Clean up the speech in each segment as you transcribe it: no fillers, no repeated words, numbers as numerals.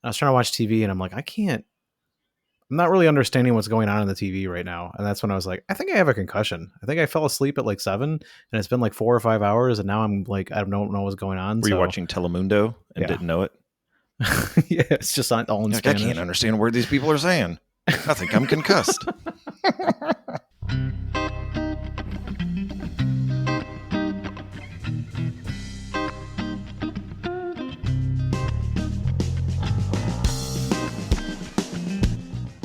I was trying to watch TV, and I'm like, I'm not really understanding what's going on the TV right now. And that's when I was like, I think I have a concussion. I think I fell asleep at like 7, and it's been like 4 or 5 hours, and now I'm like, I don't know what's going on. Were you watching Telemundo and didn't know it? Yeah, it's just all in Spanish. I can't understand what these people are saying. I think I'm concussed.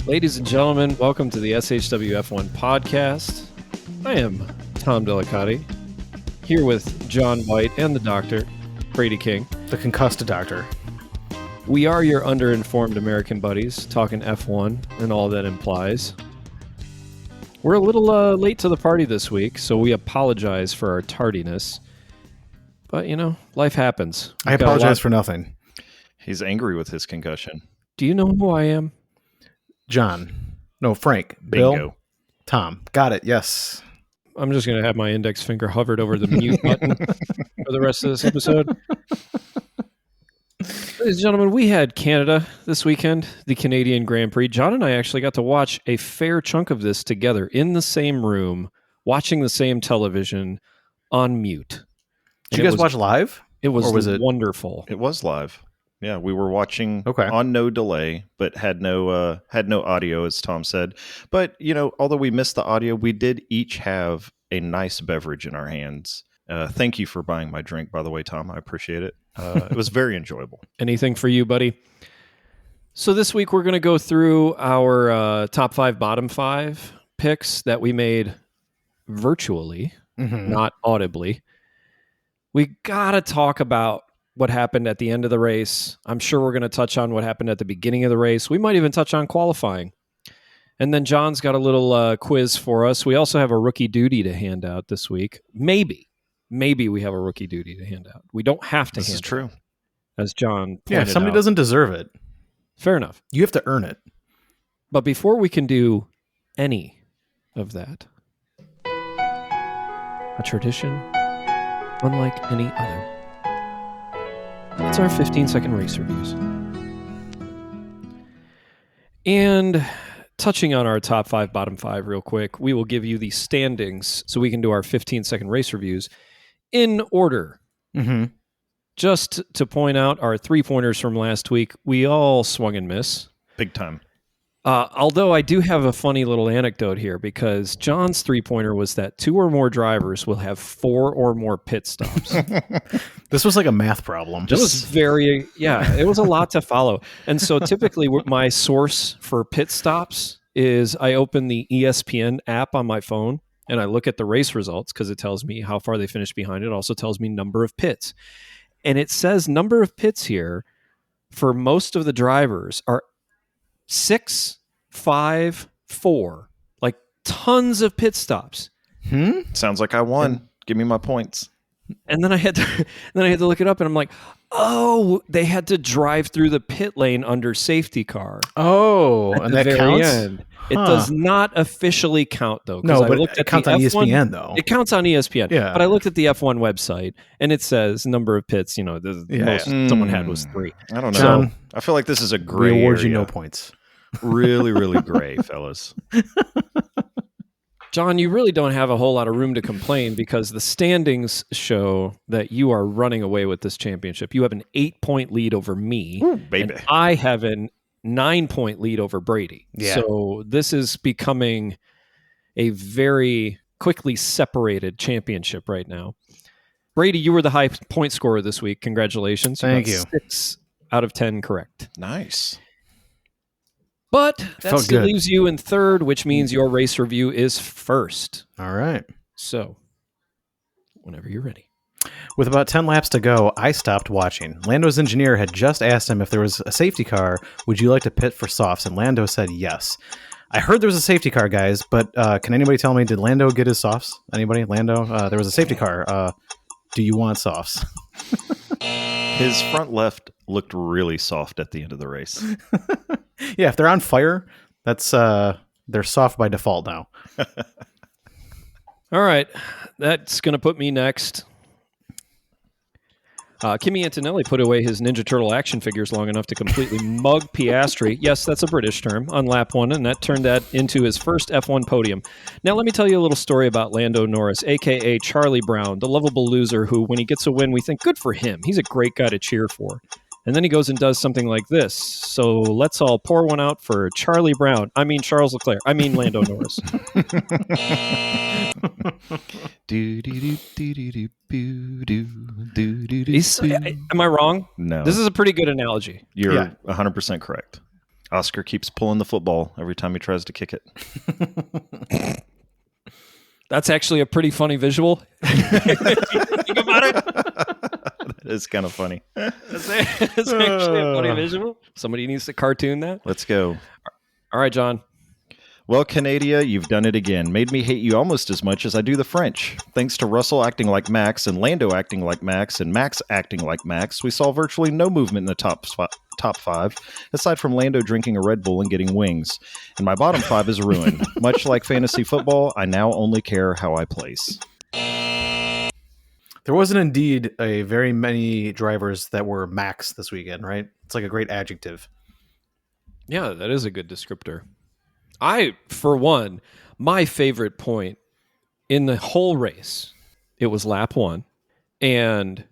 Ladies and gentlemen, welcome to the SHWF1 podcast. I am Tom Delicati, here with John White and the doctor, Brady King. The concussed doctor. We are your underinformed American buddies, talking F1 and all that implies. We're a little late to the party this week, so we apologize for our tardiness. But, life happens. I apologize for nothing. He's angry with his concussion. Do you know who I am? John. No, Frank. Bingo. Bill. Tom. Got it. Yes. I'm just going to have my index finger hovered over the mute button for the rest of this episode. Ladies and gentlemen, we had Canada this weekend, the Canadian Grand Prix. John and I actually got to watch a fair chunk of this together in the same room, watching the same television on mute. Did you guys watch live? It was wonderful. It was live. Yeah, we were watching Okay. on no delay, but had no audio, as Tom said. But, although we missed the audio, we did each have a nice beverage in our hands. Thank you for buying my drink, by the way, Tom. I appreciate it. It was very enjoyable. Anything for you, buddy? So this week we're going to go through our top 5, bottom 5 picks that we made virtually, not audibly. We got to talk about what happened at the end of the race. I'm sure we're going to touch on what happened at the beginning of the race. We might even touch on qualifying. And then John's got a little quiz for us. We also have a rookie duty to hand out this week. Maybe we have a rookie duty to hand out. We don't have to. This is true. As John pointed Yeah, if somebody out. doesn't deserve it, Fair enough. you have to earn it. But before we can do any of that, a tradition unlike any other. It's our 15-second race reviews. And touching on our top 5, bottom 5 real quick, we will give you the standings so we can do our 15-second race reviews in order. Mm-hmm. Just to point out our 3-pointers from last week, we all swung and miss. Big time. Although I do have a funny little anecdote here, because John's 3-pointer was that 2 or more drivers will have 4 or more pit stops. This was like a math problem. It was it was a lot to follow. And so typically my source for pit stops is I open the ESPN app on my phone and I look at the race results because it tells me how far they finished behind. It also tells me number of pits. And it says number of pits here for most of the drivers are 6, 5, 4. Like tons of pit stops. Sounds like I won. Give me my points. And then I had to look it up, and I'm like, oh, they had to drive through the pit lane under safety car. Oh, and that counts? End. It does not officially count, though. No, but it counts on ESPN, though. It counts on ESPN. Yeah. But I looked at the F1 website, and it says number of pits, the most someone had was 3. I don't know. So, I feel like this is a gray we award area. you no points. Really, really gray, fellas. John, you really don't have a whole lot of room to complain because the standings show that you are running away with this championship. You have an 8-point lead over me. Ooh, baby. And I have a 9-point lead over Brady. Yeah. So this is becoming a very quickly separated championship right now. Brady, you were the high point scorer this week. Congratulations. Thank got you. 6 out of 10 correct. Nice. But that Felt still good. leaves you in third, which means your race review is first. All right. So, whenever you're ready. With about 10 laps to go, I stopped watching. Lando's engineer had just asked him if there was a safety car, would you like to pit for softs? And Lando said yes. I heard there was a safety car, guys, but can anybody tell me, did Lando get his softs? Anybody? Lando? There was a safety car. Do you want softs? His front left looked really soft at the end of the race. Yeah, if they're on fire, that's they're soft by default now. All right. That's going to put me next. Kimi Antonelli put away his Ninja Turtle action figures long enough to completely mug Piastri. Yes, that's a British term, on lap 1, and that turned that into his first F1 podium. Now, let me tell you a little story about Lando Norris, a.k.a. Charlie Brown, the lovable loser who, when he gets a win, we think, good for him. He's a great guy to cheer for. And then he goes and does something like this. So let's all pour one out for Charlie Brown. I mean Charles Leclerc. I mean Lando Norris. Am I wrong? No. This is a pretty good analogy. You're 100% correct. Oscar keeps pulling the football every time he tries to kick it. That's actually a pretty funny visual. Think about it. That is kind of funny. It's actually a funny visual. Somebody needs to cartoon that. Let's go. All right, John. Well, Canadia, you've done it again. Made me hate you almost as much as I do the French. Thanks to Russell acting like Max and Lando acting like Max and Max acting like Max, we saw virtually no movement in the top 5, aside from Lando drinking a Red Bull and getting wings. And my bottom 5 is ruined. Much like fantasy football, I now only care how I place. There wasn't indeed a very many drivers that were Max this weekend, right? It's like a great adjective. Yeah, that is a good descriptor. For one, my favorite point in the whole race, it was lap 1, and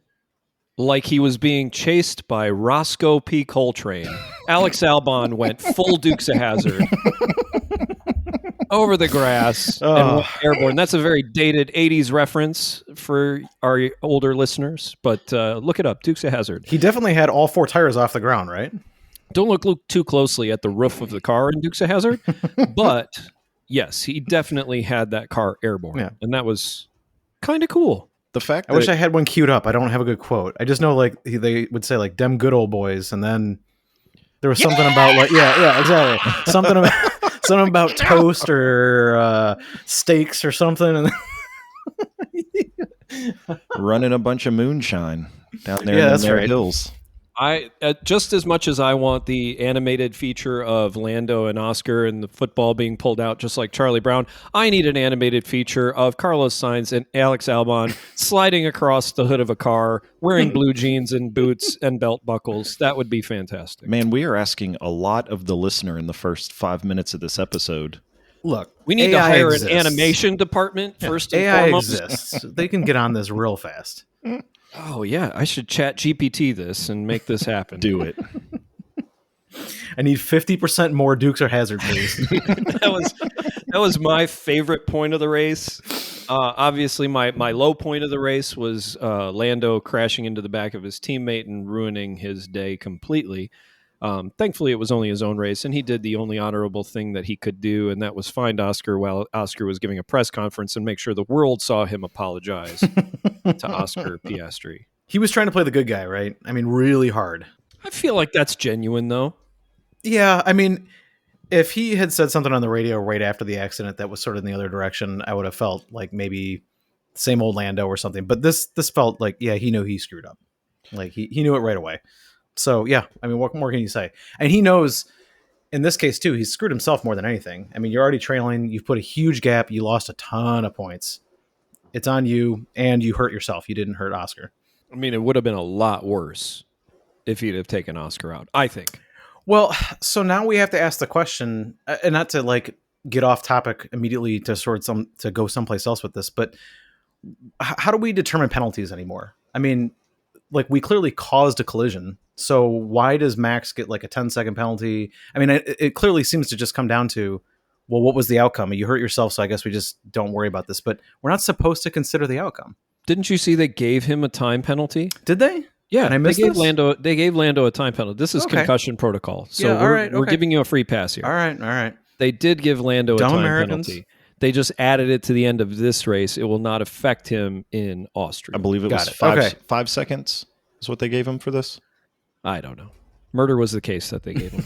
like he was being chased by Roscoe P. Coltrane, Alex Albon went full Dukes of Hazzard over the grass and went airborne. That's a very dated 80s reference for our older listeners, but look it up, Dukes of Hazzard. He definitely had all 4 tires off the ground, right? Don't look too closely at the roof of the car in Dukes of Hazzard, but yes, he definitely had that car airborne, and that was kind of cool. The fact I wish I had one queued up. I don't have a good quote. I just know like they would say like "dem good old boys," and then there was something about like exactly something about toast or steaks or something, and running a bunch of moonshine down there in the hills. I just as much as I want the animated feature of Lando and Oscar and the football being pulled out just like Charlie Brown, I need an animated feature of Carlos Sainz and Alex Albon sliding across the hood of a car, wearing blue jeans and boots and belt buckles. That would be fantastic. Man, we are asking a lot of the listener in the first 5 minutes of this episode. Look, we need to hire an animation department first and AI foremost. exists. They can get on this real fast. Oh, yeah. I should chat GPT this and make this happen. Do it. I need 50% more Dukes or Hazzard, please. That was my favorite point of the race. Obviously, my low point of the race was Lando crashing into the back of his teammate and ruining his day completely. Thankfully, it was only his own race, and he did the only honorable thing that he could do, and that was find Oscar while Oscar was giving a press conference and make sure the world saw him apologize to Oscar Piastri. He was trying to play the good guy, right? I mean, really hard. I feel like that's genuine, though. Yeah, I mean, if he had said something on the radio right after the accident that was sort of in the other direction, I would have felt like maybe same old Lando or something. But this felt like, yeah, he knew he screwed up. Like, he knew it right away. So, yeah, I mean, what more can you say? And he knows, in this case, too, he's screwed himself more than anything. I mean, you're already trailing. You've put a huge gap. You lost a ton of points. It's on you, and you hurt yourself. You didn't hurt Oscar. I mean, it would have been a lot worse if he'd have taken Oscar out, I think. Well, so now we have to ask the question, and not to, like, get off topic immediately to go someplace else with this, but how do we determine penalties anymore? I mean, like, we clearly caused a collision. So why does Max get like a 10-second penalty? I mean, it clearly seems to just come down to, well, what was the outcome? You hurt yourself, so I guess we just don't worry about this. But we're not supposed to consider the outcome. Didn't you see they gave him a time penalty? Did they? Yeah, and I missed this? They gave Lando a time penalty. This is concussion protocol. So yeah, we're giving you a free pass here. All right. They did give Lando a time Americans. penalty. They just added it to the end of this race. It will not affect him in Austria. I believe it was 5 seconds is what they gave him for this. I don't know. Murder was the case that they gave him.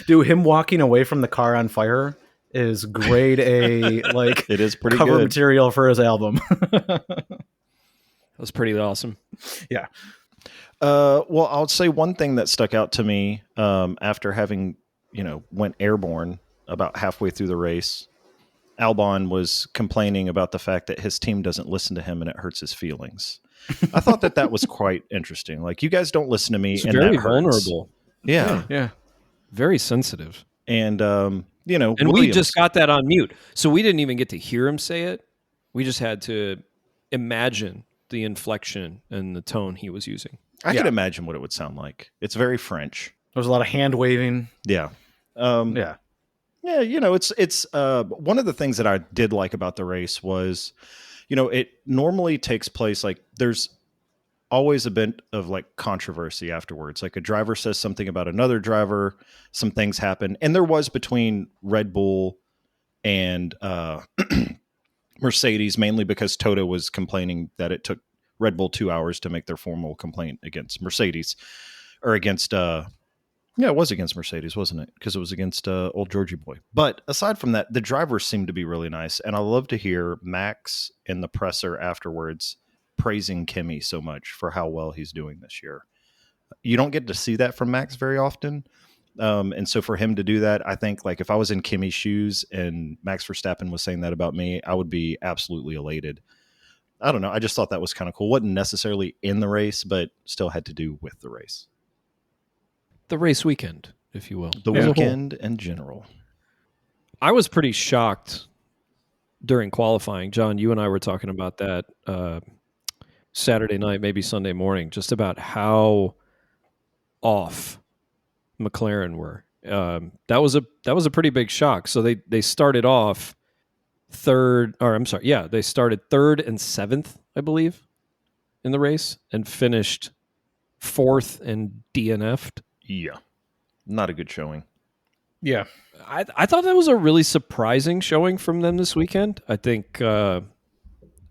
Dude, him walking away from the car on fire is grade A, like, it is pretty cover good material for his album. That was pretty awesome. Yeah. Well, I'll say one thing that stuck out to me after having, went airborne about halfway through the race. Albon was complaining about the fact that his team doesn't listen to him and it hurts his feelings. I thought that was quite interesting. Like, you guys don't listen to me, It's and very that hurts. vulnerable. Yeah. Yeah. Very sensitive. And, and Williams, we just got that on mute. So we didn't even get to hear him say it. We just had to imagine the inflection and the tone he was using. I could imagine what it would sound like. It's very French. There was a lot of hand waving. Yeah. Yeah, it's one of the things that I did like about the race was, it normally takes place, like, there's always a bit of like controversy afterwards. Like, a driver says something about another driver, some things happen. And there was between Red Bull and Mercedes, mainly because Toto was complaining that it took Red Bull 2 hours to make their formal complaint against Mercedes, or against it was against Mercedes, wasn't it? Because it was against old Georgie boy. But aside from that, the drivers seemed to be really nice. And I love to hear Max in the presser afterwards praising Kimi so much for how well he's doing this year. You don't get to see that from Max very often. And so for him to do that, I think, like, if I was in Kimi's shoes and Max Verstappen was saying that about me, I would be absolutely elated. I don't know. I just thought that was kind of cool. Wasn't necessarily in the race, but still had to do with the race. The race weekend, if you will. The weekend in general. I was pretty shocked during qualifying. John, you and I were talking about that Saturday night, maybe Sunday morning, just about how off McLaren were. That was a pretty big shock. So they started off they started third and seventh, I believe, in the race, and finished fourth and DNF'd. Yeah. Not a good showing. Yeah. I thought that was a really surprising showing from them this weekend. I think I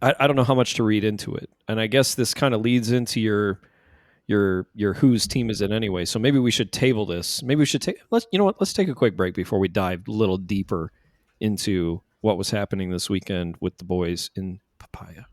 don't know how much to read into it. And I guess this kind of leads into your whose team is it anyway. So maybe we should table this. Maybe we should let's take a quick break before we dive a little deeper into what was happening this weekend with the boys in Papaya.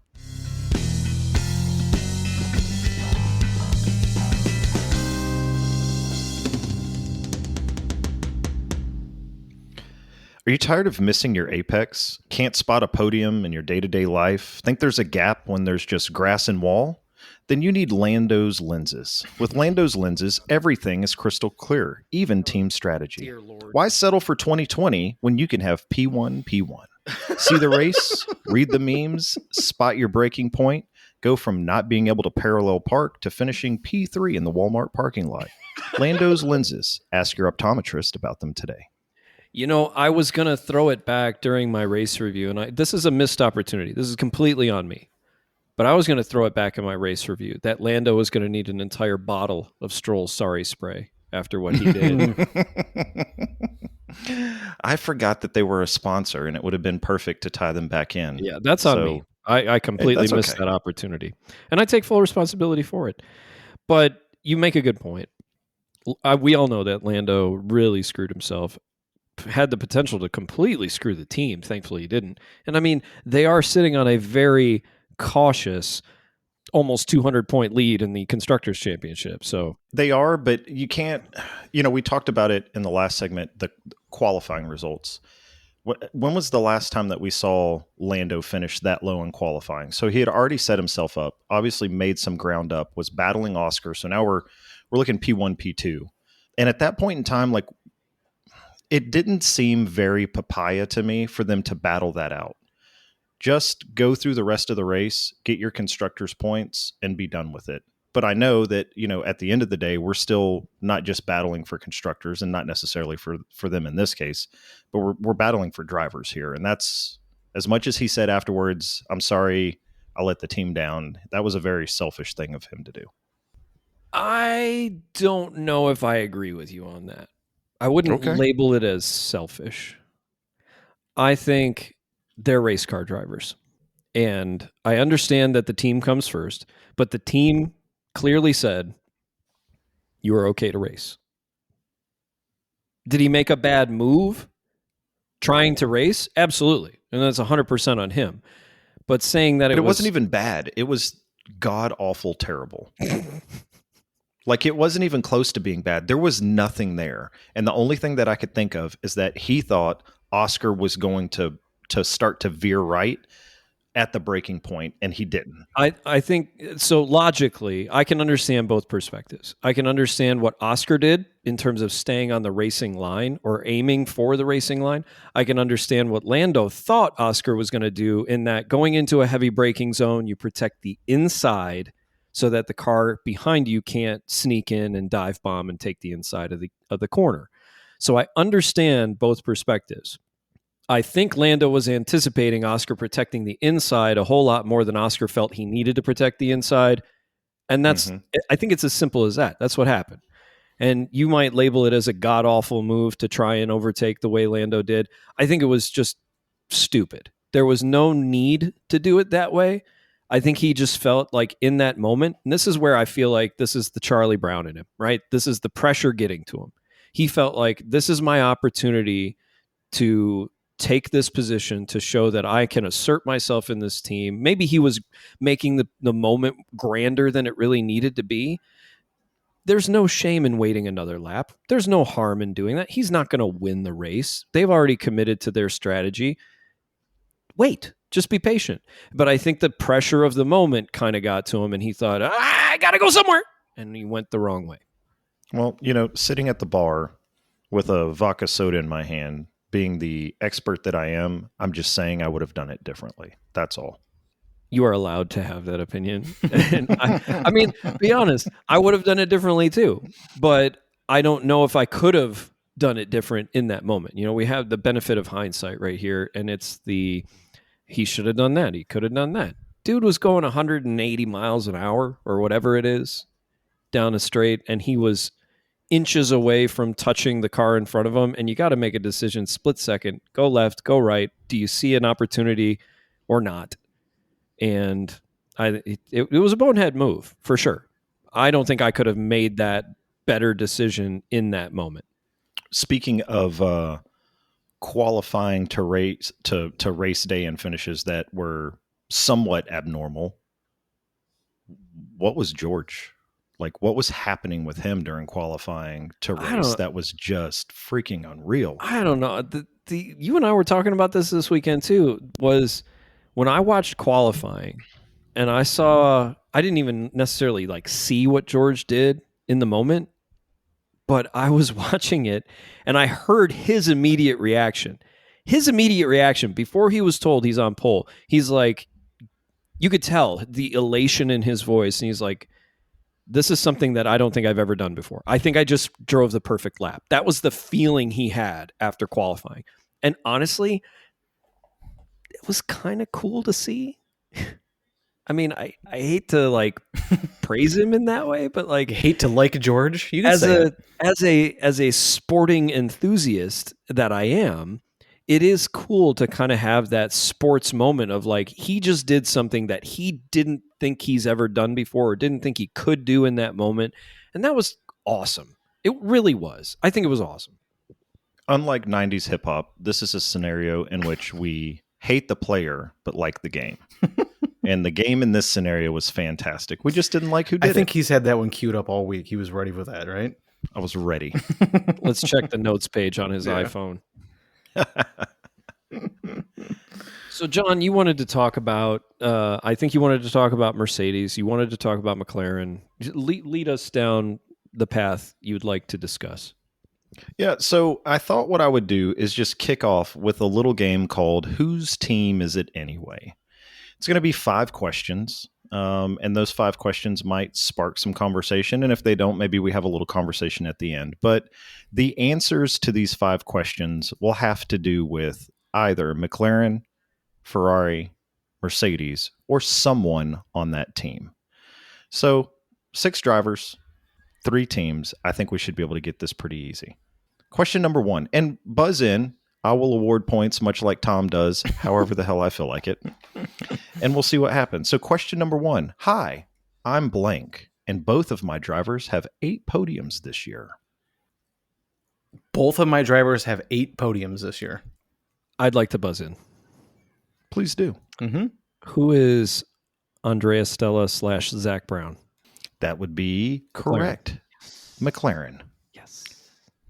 Are you tired of missing your apex? Can't spot a podium in your day-to-day life? Think there's a gap when there's just grass and wall? Then you need Lando's lenses. With Lando's lenses, everything is crystal clear, even team strategy. Dear Lord. Why settle for 2020 when you can have P1, P1? See the race, read the memes, spot your breaking point, go from not being able to parallel park to finishing P3 in the Walmart parking lot. Lando's lenses. Ask your optometrist about them today. I was going to throw it back during my race review, and this is a missed opportunity. This is completely on me. But I was going to throw it back in my race review that Lando was going to need an entire bottle of Stroll's Sorry spray after what he did. I forgot that they were a sponsor, and it would have been perfect to tie them back in. Yeah, that's on me. I completely missed that opportunity. And I take full responsibility for it. But you make a good point. We all know that Lando really screwed himself. Had the potential to completely screw the team. Thankfully, he didn't. And I mean, they are sitting on a very cautious, almost 200-point lead in the Constructors' Championship. So they are, but you can't. We talked about it in the last segment. The qualifying results. When was the last time that we saw Lando finish that low in qualifying? So he had already set himself up. Obviously, made some ground up. Was battling Oscar. So now we're looking P1, P2, and at that point in time, like, it didn't seem very papaya to me for them to battle that out. Just go through the rest of the race, get your constructors' points, and be done with it. But I know that, at the end of the day, we're still not just battling for constructors, and not necessarily for them in this case, but we're battling for drivers here. And that's, as much as he said afterwards, I'm sorry, I let the team down. That was a very selfish thing of him to do. I don't know if I agree with you on that. I wouldn't label it as selfish. I think they're race car drivers. And I understand that the team comes first, but the team clearly said, you are okay to race. Did he make a bad move trying to race? Absolutely. And that's 100% on him. But saying that it wasn't even bad. It was god-awful terrible. Like, it wasn't even close to being bad. There was nothing there. And the only thing that I could think of is that he thought Oscar was going to start to veer right. at the breaking point, and he didn't. I think so. Logically, I can understand both perspectives. I can understand what Oscar did in terms of staying on the racing line or aiming for the racing line. I can understand what Lando thought Oscar was going to do in that going into a heavy braking zone, you protect the inside so that the car behind you can't sneak in and dive bomb and take the inside of the corner. So I understand both perspectives. I think Lando was anticipating Oscar protecting the inside a whole lot more than Oscar felt he needed to protect the inside. And that's, I think it's as simple as that. That's what happened. And you might label it as a god-awful move to try and overtake the way Lando did. I think it was just stupid. There was no need to do it that way. I think he just felt like in that moment, and this is where I feel like this is the Charlie Brown in him, right? This is the pressure getting to him. He felt like this is my opportunity to take this position to show that I can assert myself in this team. Maybe he was making the moment grander than it really needed to be. There's no shame in waiting another lap. There's no harm in doing that. He's not going to win the race. They've already committed to their strategy. Wait, just be patient. But I think the pressure of the moment kind of got to him, and he thought, I got to go somewhere. And he went the wrong way. Well, sitting at the bar with a vodka soda in my hand, being the expert that I am, I'm just saying I would have done it differently. That's all. You are allowed to have that opinion. And I mean, be honest, I would have done it differently too. But I don't know if I could have done it different in that moment. We have the benefit of hindsight right here, and it's he should have done that. He could have done that. Dude was going 180 miles an hour or whatever it is down a straight, and he was inches away from touching the car in front of him, and you got to make a decision split second, go left, go right. Do you see an opportunity or not? And it was a bonehead move for sure. I don't think I could have made that better decision in that moment. Speaking of qualifying to race day and finishes that were somewhat abnormal, what was George? Like, what was happening with him during qualifying to race that was just freaking unreal? I don't know. You and I were talking about this weekend too, was when I watched qualifying and I didn't even necessarily see what George did in the moment, but I was watching it and I heard his immediate reaction. His immediate reaction before he was told he's on pole, he's like, you could tell the elation in his voice. And he's like, this is something that I don't think I've ever done before. I think I just drove the perfect lap. That was the feeling he had after qualifying. And honestly, it was kind of cool to see. I mean, I hate to praise him in that way, but you hate to like George. You can as a sporting enthusiast that I am, it is cool to kind of have that sports moment of he just did something that he didn't think he's ever done before or didn't think he could do in that moment. And that was awesome. It really was. I think it was awesome. Unlike 90s hip hop, this is a scenario in which we hate the player, but like the game. And the game in this scenario was fantastic. We just didn't like who did it. I think he's had that one queued up all week. He was ready for that, right? I was ready. Let's check the notes page on his iPhone. So, John, you wanted to talk about, I think you wanted to talk about Mercedes. You wanted to talk about McLaren. Lead us down the path you'd like to discuss. Yeah, so I thought what I would do is just kick off with a little game called Whose Team Is It Anyway? It's going to be 5 questions, and those 5 questions might spark some conversation, and if they don't, maybe we have a little conversation at the end. But the answers to these 5 questions will have to do with either McLaren, Ferrari, Mercedes, or someone on that team. So 6 drivers, 3 teams. I think we should be able to get this pretty easy. Question number 1, and buzz in. I will award points much like Tom does, however the hell I feel like it. And we'll see what happens. So question number 1. Hi, I'm blank, and both of my drivers have 8 podiums this year. Both of my drivers have 8 podiums this year. I'd like to buzz in. Please do. Mm-hmm. Who is Andrea Stella / Zach Brown? That would be correct. McLaren. Yes.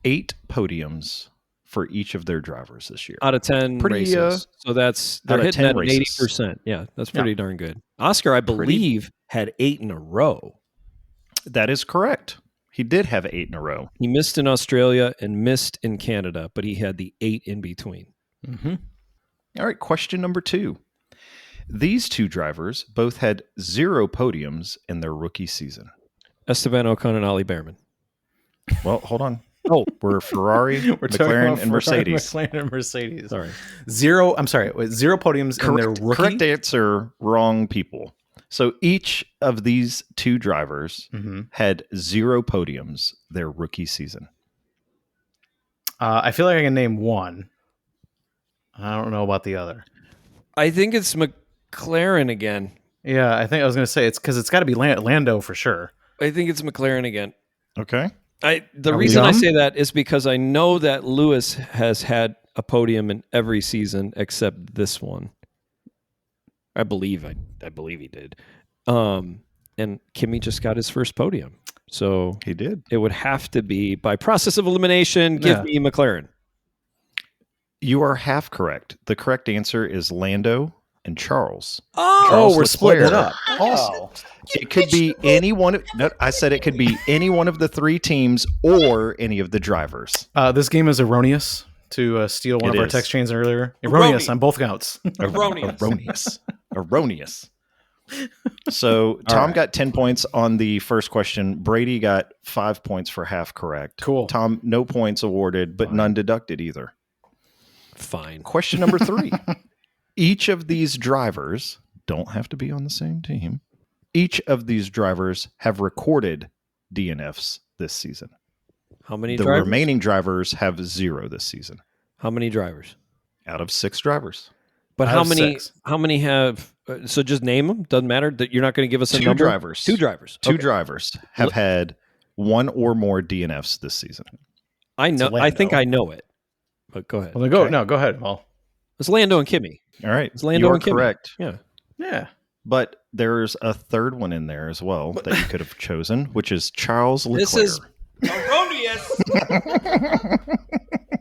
8 podiums for each of their drivers this year. Out of 10 Pretty, races. So they're out of hitting 10 that at races. 80%. Yeah, that's pretty darn good. Oscar, I believe, had 8 in a row. That is correct. He did have 8 in a row. He missed in Australia and missed in Canada, but he had the 8 in between. Mm-hmm. All right, question number 2. These two drivers both had 0 podiums in their rookie season. Esteban Ocon and Ali Behrman. Well, hold on. Oh, We're Ferrari, We're talking McLaren, about and Mercedes. McLaren and Mercedes. sorry. 0 podiums in their rookie. Correct answer, wrong people. So each of these two drivers had 0 podiums their rookie season. I feel like I can name one. I don't know about the other. I think it's McLaren again. Yeah, I think I was going to say it's because it's got to be Lando for sure. I think it's McLaren again. Okay. The Are we reason I dumb? say that is because I know that Lewis has had a podium in every season except this one. I believe he did. And Kimi just got his first podium. So He did. it would have to be, by process of elimination, give me McLaren. You are half correct. The correct answer is Lando and Charles. Oh, Charles we're splitting it Leclerc. up. Oh. It could be any one. No, I said it could be any one of the 3 teams or any of the drivers. This game is erroneous to steal one It of our is. text chains earlier. Erroneous on both counts. Erroneous. So Tom got 10 points on the first question. Brady got 5 points for half correct. Cool. Tom, no points awarded, but none deducted either. fine. Question number 3. Each of these drivers don't have to be on the same team. Each of these drivers have recorded DNFs this season. How many The drivers? remaining drivers have 0 this season How many drivers? out of 6 drivers. But Out how of many? 6. How many have? So just name them. Doesn't matter. That you're not going to give us a 2 number. drivers. 2 drivers. 2 Okay. drivers have had 1 or more DNFs this season. I know. I think Lando. I know it. But go ahead. Well, then go. Okay. No, go ahead. Well, It's Lando and Kimi. All right. It's Lando you are and Kimi. correct. Yeah. yeah. But there's a third one in there as well that you could have chosen, which is Charles Leclerc. This is erroneous.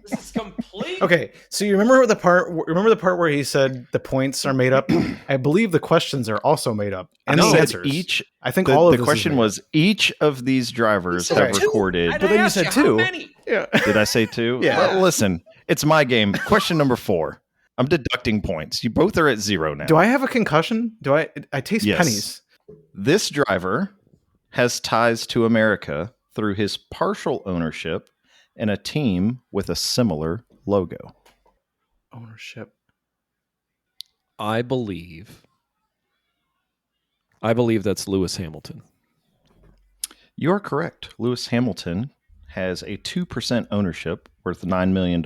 This is complete. Okay, so you remember the part? Remember the part where he said the points are made up? I believe the questions are also made up. And No, the answers. each. I think The, all of the this is question made was each of these drivers said have two. recorded. But then you said 2. Yeah. Did I say 2? Yeah. Well, listen, it's my game. Question number 4. I'm deducting points. You both are at 0 now. Do I have a concussion? Do I? I taste Yes. pennies. This driver has ties to America through his partial ownership in a team with a similar logo. Ownership. I believe that's Lewis Hamilton. You are correct. Lewis Hamilton has a 2% ownership worth $9 million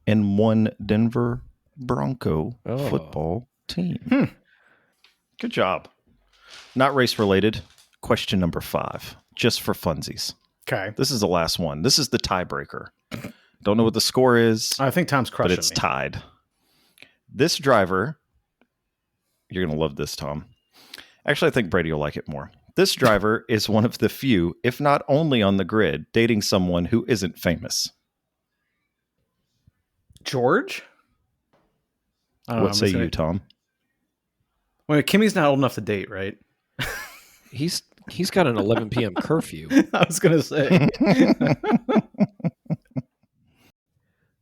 in one Denver Bronco football team. Good job. Not race related. Question number 5, just for funsies. Okay. This is the last one. This is the tiebreaker. Don't know what the score is, I think Tom's but crushing it's me. tied. This driver, you're going to love this, Tom. Actually, I think Brady will like it more. This driver is one of the few, if not only on the grid, dating someone who isn't famous. George? I don't know, What say you, Tom? Wait, Kimmy's not old enough to date, right? He's got an 11 p.m. curfew. I was gonna say.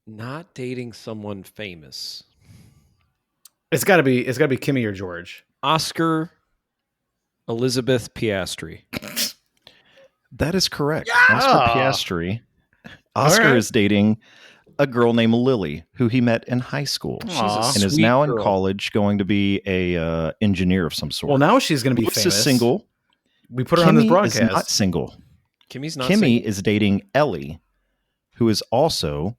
Not dating someone famous. It's gotta be Kimmy or George. Oscar Elizabeth Piastri. That is correct. Yeah! Oscar Piastri. Oscar All right. is dating a girl named Lily, who he met in high school, Aw. and is Sweet now girl. in college, going to be a engineer of some sort. Well, now she's gonna be Lewis famous. is single. We put her on this Kimmy broadcast. is not single. Kimmy's not Kimmy single. is dating Ellie, who is also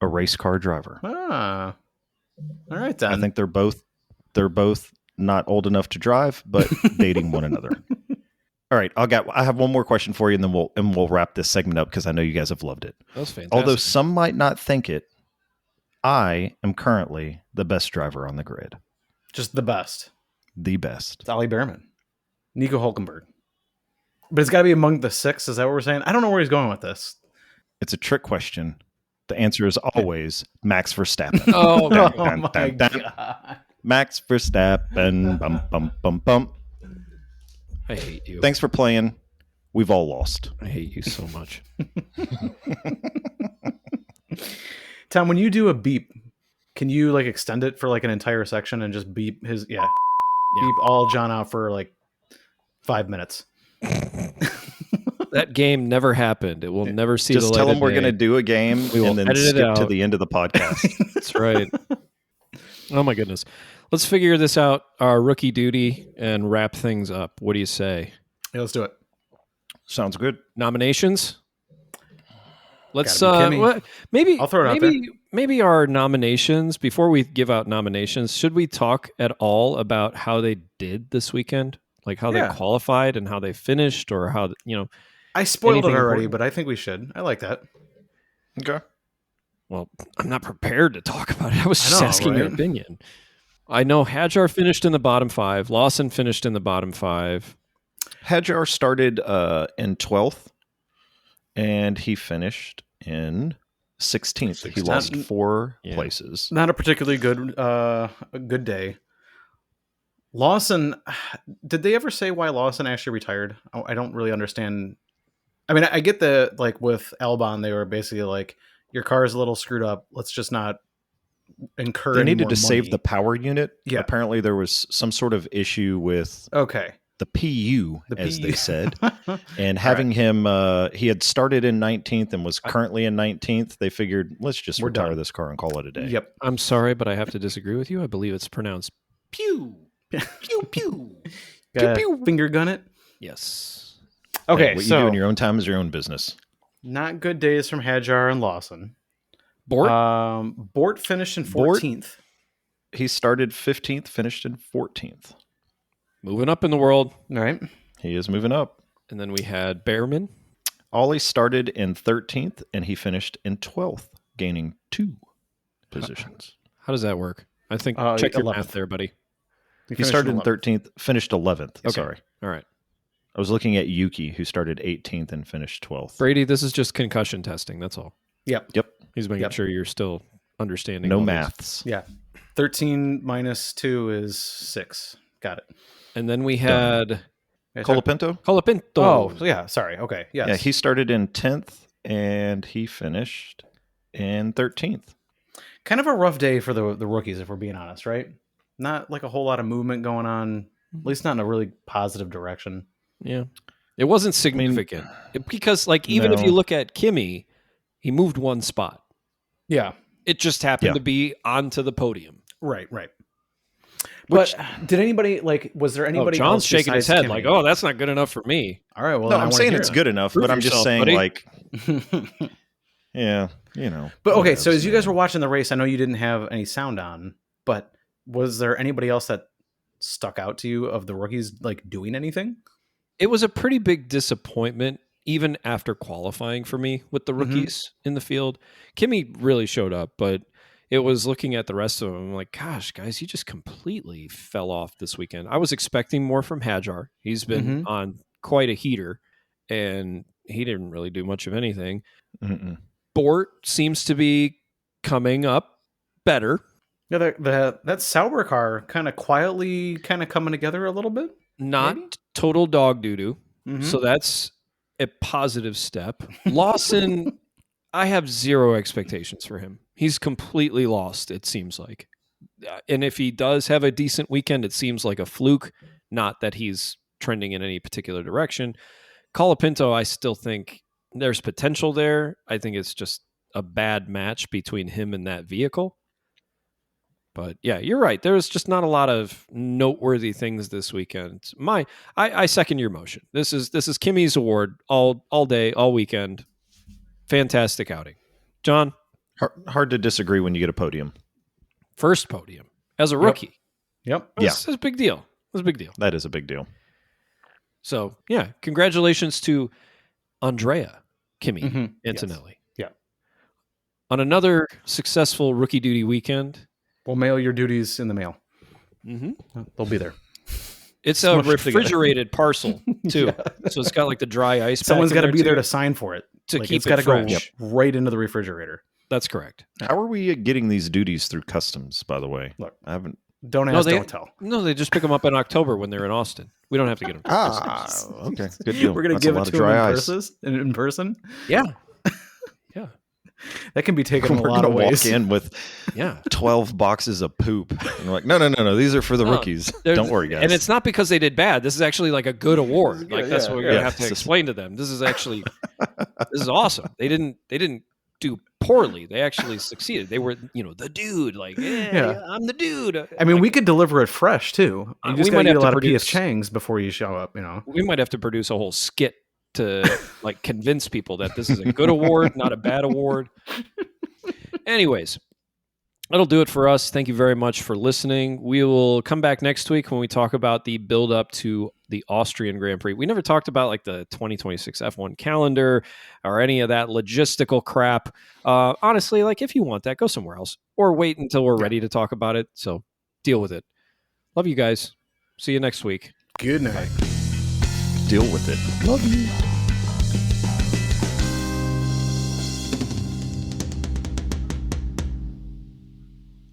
a race car driver. Ah. All right then. I think they're both not old enough to drive, but dating one another. All right, I have one more question for you, and then we'll wrap this segment up because I know you guys have loved it. That was fantastic. Although some might not think it, I am currently the best driver on the grid. just the best. The best. It's Ali Behrman. Nico Hulkenberg. But it's gotta be among the 6, is that what we're saying? I don't know where he's going with this. It's a trick question. The answer is always Max Verstappen. Oh, Dun, Oh dun, my dun, dun. god. Max Verstappen. Bum, bum, bum, bum. I hate you. Thanks for playing. We've all lost. I hate you so much. Tom, when you do a beep, can you like extend it for like an entire section and just beep his beep all John out for like 5 minutes? That game never happened. It will never see Just the light tell of them we're day. going to do a game We will and then edit it skip to out. the end of the podcast. That's right. Oh my goodness. Let's figure this out, our rookie duty, and wrap things up. What do you say? Yeah, let's do it. Sounds good. Nominations? Let's Gotta be Kimmy. maybe I'll throw it out there. maybe our nominations, before we give out nominations, should we talk at all about how they did this weekend? Like how they qualified and how they finished, or how, I spoiled it anything already, important? but I think we should. I like that. Okay. Well, I'm not prepared to talk about it. I was I just know, asking your right? opinion. I know Hadjar finished in the bottom 5. Lawson finished in the bottom 5. Hadjar started in 12th, and he finished in 16th. He lost 4 places. Not a particularly good day. Lawson, did they ever say why Lawson actually retired? I don't really understand. I mean, I get the, like with Albon, they were basically like, your car is a little screwed up. Let's just not incur They any needed more to save money. the power unit. Yeah. Apparently there was some sort of issue with Okay. the PU, The as PU. they said. And having him, he had started in 19th and was currently in 19th. They figured, let's just We're retire done. this car and call it a day. Yep. I'm sorry, but I have to disagree with you. I believe it's pronounced pew. Pew, pew. Gotta finger gun it. Yes. Okay, Hey, what so you do in your own time is your own business. not good days from Hadjar and Lawson. Bort? Bort finished in Bort? 14th. He started 15th, finished in 14th. Moving up in the world. All right. He is moving up. And then we had Behrman. Ollie started in 13th and he finished in 12th, gaining 2 positions. How does that work? I think Uh, check your 11th. math there, buddy. He started in 13th, finished 11th. Okay. Sorry. All right. I was looking at Yuki, who started 18th and finished 12th. Brady, this is just concussion testing. That's all. Yep. Yep. He's making Yep. sure you're still understanding. No all these. maths. Yeah. 13 minus 2 is 6. Got it. And then we had Colapinto? Colapinto. Oh, yeah. Sorry. Okay. Yes. Yeah, he started in 10th and he finished in 13th. Kind of a rough day for the rookies, if we're being honest, right? Not like a whole lot of movement going on, at least not in a really positive direction. Yeah. It wasn't significant. Because, like, even if No. you look at Kimmy, he moved 1 spot. Yeah. It just happened Yeah. to be onto the podium. Right. But did anybody, like, was there anybody John's else shaking his besides head Kimmy? like, oh, that's not good enough for me. All right. Well, No, then I I'm wanna saying hear it's it. good enough, Prove but I'm just yourself, saying, buddy. like, yeah, you know. But okay, so whatevs, as you guys man. were watching the race, I know you didn't have any sound on, but was there anybody else that stuck out to you of the rookies, like, doing anything? It was a pretty big disappointment, even after qualifying for me with the rookies in the field. Kimmy really showed up, but it was looking at the rest of them like, gosh, guys, you just completely fell off this weekend. I was expecting more from Hadjar. He's been on quite a heater, and he didn't really do much of anything. Mm-mm. Bort seems to be coming up better. Yeah, that Sauber car kind of quietly kind of coming together a little bit. Not Maybe? total dog doo-doo. Mhm. So that's a positive step. Lawson, I have 0 expectations for him. He's completely lost, it seems like. And if he does have a decent weekend, it seems like a fluke, not that he's trending in any particular direction. Colapinto, I still think there's potential there. I think it's just a bad match between him and that vehicle. But yeah, you're right. There's just not a lot of noteworthy things this weekend. I second your motion. This is Kimmy's award all day, all weekend. Fantastic outing. John, Hard to disagree when you get a podium. first podium as a rookie. Yep. That's a big deal. That's a big deal. That is a big deal. So yeah, congratulations to Andrea Kimmy Antonelli. Yeah. On another successful rookie duty weekend. We'll mail your duties in the mail. Mm-hmm. They'll be there. It's a Smushed together. refrigerated parcel too, so it's got like the dry ice. Someone's got to be there to sign for it. to Like, keep it's got it to go fresh. right into the refrigerator. That's correct. How are we getting these duties through customs, by the way? Look, I haven't. don't ask, don't tell. No, they just pick them up in October when they're in Austin. We don't have to get them. Okay. Good deal. We're going to That's give a it lot of to them dry in, ice. in person. Yeah. Yeah. That can be taken in a We're lot gonna of ways. walk in with Yeah. 12 boxes of poop. And we're like, no. These are for the rookies. Don't worry, guys. And it's not because they did bad. This is actually like a good award. Like that's what we're gonna have to Yeah. explain to them. This is actually this is awesome. They didn't do poorly. They actually succeeded. They were, the dude. Like, yeah, I'm the dude. I mean, we could deliver it fresh too. You just got to eat a lot of P.F. produce- Chang's before you show up. We might have to produce a whole skit to like convince people that this is a good award, not a bad award. Anyways, that'll do it for us. Thank you very much for listening. We will come back next week when we talk about the build up to the Austrian Grand Prix. We never talked about like the 2026 F1 calendar or any of that logistical crap. Honestly, like if you want that, go somewhere else or wait until we're ready to talk about it. So deal with it. Love you guys. See you next week. Good night. Deal with it. Love you.